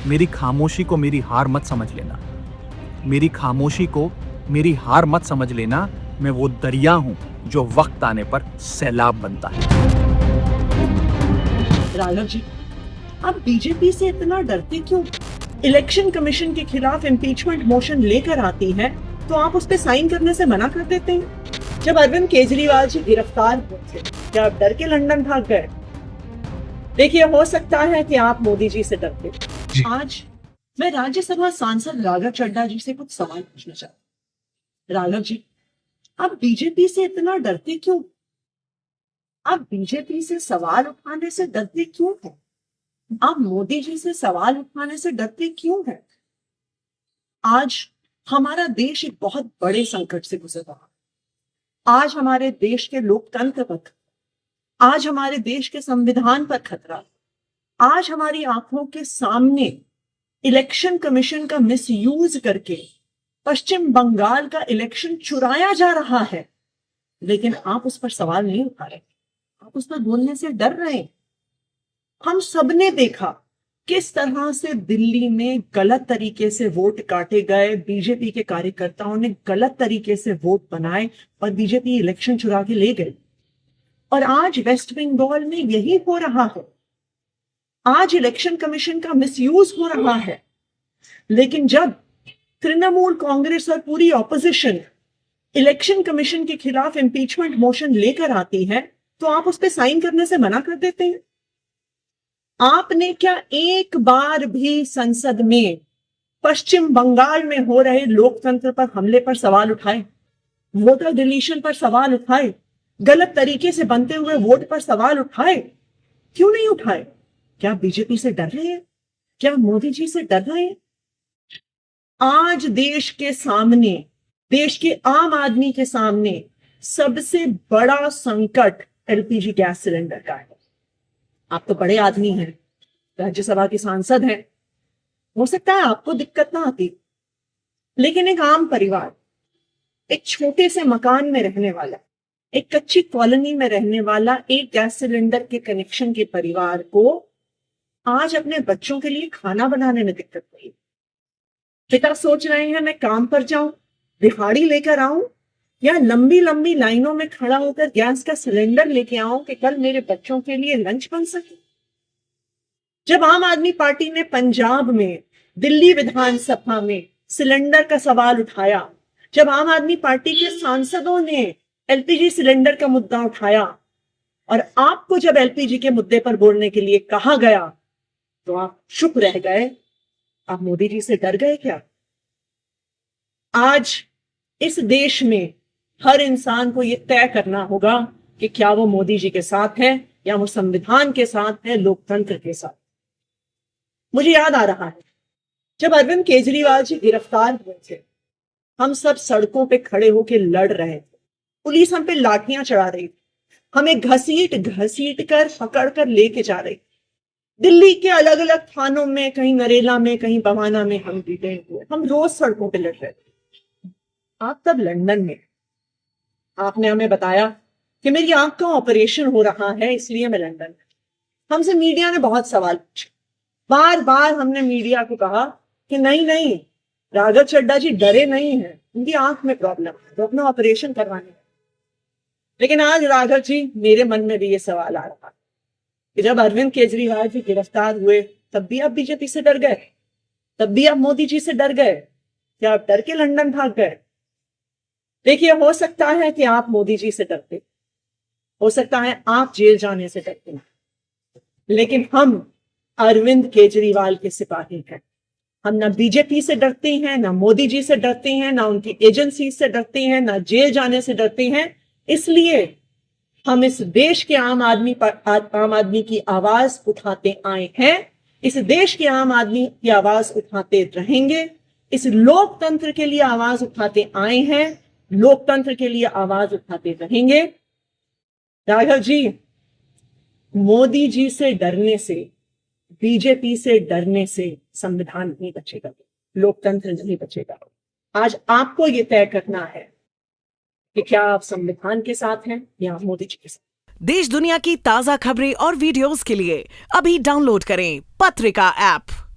मेरी खामोशी को मेरी हार मत समझ लेना। मेरी खामोशी को मेरी हार मत समझ लेना। मैं वो दरिया हूं जो वक्त आने पर सैलाब बनता है। राघव जी, आप बीजेपी से इतना डरते क्यों? इलेक्शन कमीशन के खिलाफ इम्पीचमेंट मोशन लेकर आती है तो आप उस पे साइन करने से मना कर देते हैं। जब अरविंद केजरीवाल जी गिरफ्तार हुए थे, क्या आप डर के लंदन भाग गए? देखिए, हो सकता है कि आप मोदी जी से डरते। आज मैं राज्यसभा सांसद राघव चड्ढा जी से कुछ सवाल पूछना चाहती हूँ। राघव जी, आप बीजेपी से इतना डरते क्यों? आप बीजेपी से सवाल उठाने से डरते क्यों हैं? आप मोदी जी से सवाल उठाने से डरते क्यों हैं? आज हमारा देश एक बहुत बड़े संकट से गुजर रहा है। आज हमारे देश के लोकतंत्र पर, आज हमारे देश के संविधान पर खतरा। आज हमारी आंखों के सामने इलेक्शन कमीशन का मिसयूज करके पश्चिम बंगाल का इलेक्शन चुराया जा रहा है, लेकिन आप उस पर सवाल नहीं उठा रहे। आप उस पर बोलने से डर रहे हैं। हम सबने देखा किस तरह से दिल्ली में गलत तरीके से वोट काटे गए। बीजेपी के कार्यकर्ताओं ने गलत तरीके से वोट बनाए और बीजेपी इलेक्शन चुरा के ले गई। और आज वेस्ट बंगाल में यही हो रहा है। आज इलेक्शन कमीशन का मिसयूज हो रहा है। लेकिन जब तृणमूल कांग्रेस और पूरी ऑपोजिशन इलेक्शन कमीशन के खिलाफ इम्पीचमेंट मोशन लेकर आती है तो आप उस पर साइन करने से मना कर देते हैं। आपने क्या एक बार भी संसद में पश्चिम बंगाल में हो रहे लोकतंत्र पर हमले पर सवाल उठाए, वोटर डिलीशन पर सवाल उठाए, गलत तरीके से बनते हुए वोट पर सवाल उठाए? क्यों नहीं उठाए? क्या बीजेपी से डर रहे हैं? क्या मोदी जी से डर रहे हैं? आज देश के सामने, देश के आम आदमी के सामने सबसे बड़ा संकट एलपीजी गैस सिलेंडर का है। आप तो बड़े आदमी हैं, राज्यसभा के सांसद हैं, हो सकता है आपको दिक्कत ना आती, लेकिन एक आम परिवार, एक छोटे से मकान में रहने वाला, एक कच्ची कॉलोनी में रहने वाला एक गैस सिलेंडर के कनेक्शन के परिवार को आज अपने बच्चों के लिए खाना बनाने में दिक्कत हुई। पिता सोच रहे हैं मैं काम पर जाऊं, दिहाड़ी लेकर आऊं, या लंबी लंबी लाइनों में खड़ा होकर गैस का सिलेंडर लेके आऊं कि कल मेरे बच्चों के लिए लंच बन सके। जब आम आदमी पार्टी ने पंजाब में, दिल्ली विधानसभा में सिलेंडर का सवाल उठाया, जब आम आदमी पार्टी के सांसदों ने एलपीजी सिलेंडर का मुद्दा उठाया और आपको जब एलपीजी के मुद्दे पर बोलने के लिए कहा गया तो आप चुप रह गए। आप मोदी जी से डर गए क्या? आज इस देश में हर इंसान को यह तय करना होगा कि क्या वो मोदी जी के साथ है या वो संविधान के साथ है, लोकतंत्र के साथ। मुझे याद आ रहा है जब अरविंद केजरीवाल जी गिरफ्तार हुए थे, हम सब सड़कों पे खड़े होकर लड़ रहे थे। पुलिस हम पे लाठियां चढ़ा रही थी, हमें घसीट घसीट कर पकड़ कर लेके जा रही। दिल्ली के अलग अलग थानों में, कहीं नरेला में, कहीं बवाना में हम डिटेन हुए। हम रोज सड़कों पे लड़ रहे थे। आप तब लंदन में, आपने हमें बताया कि मेरी आंख का ऑपरेशन हो रहा है इसलिए मैं लंदन में। हमसे मीडिया ने बहुत सवाल पूछे। बार बार हमने मीडिया को कहा कि नहीं नहीं, राघव चड्ढा जी डरे नहीं हैं, उनकी आंख में प्रॉब्लम है, तो अपना ऑपरेशन करवाने हैं। लेकिन आज राघव जी, मेरे मन में भी ये सवाल आ रहा है कि जब अरविंद केजरीवाल जी गिरफ्तार हुए तब भी आप बीजेपी से डर गए, तब भी आप मोदी जी से डर गए। क्या आप डर के लंदन भाग गए? देखिए, हो सकता है कि आप मोदी जी से डरते, हो सकता है आप जेल जाने से डरते, लेकिन हम अरविंद केजरीवाल के सिपाही हैं। हम ना बीजेपी से डरते हैं, ना मोदी जी से डरते हैं, ना उनकी एजेंसी से डरते हैं, ना जेल जाने से डरते हैं। इसलिए हम इस देश के आम आदमी की आवाज उठाते आए हैं। इस देश के आम आदमी की आवाज उठाते रहेंगे। इस लोकतंत्र के लिए आवाज उठाते आए हैं, लोकतंत्र के लिए आवाज उठाते रहेंगे। राघव जी, मोदी जी से डरने से, बीजेपी से डरने से संविधान नहीं बचेगा, लोकतंत्र नहीं बचेगा। आज आपको यह तय करना है कि क्या आप संविधान के साथ हैं या मोदी जी के साथ। देश दुनिया की ताजा खबरें और वीडियोस के लिए अभी डाउनलोड करें पत्रिका ऐप।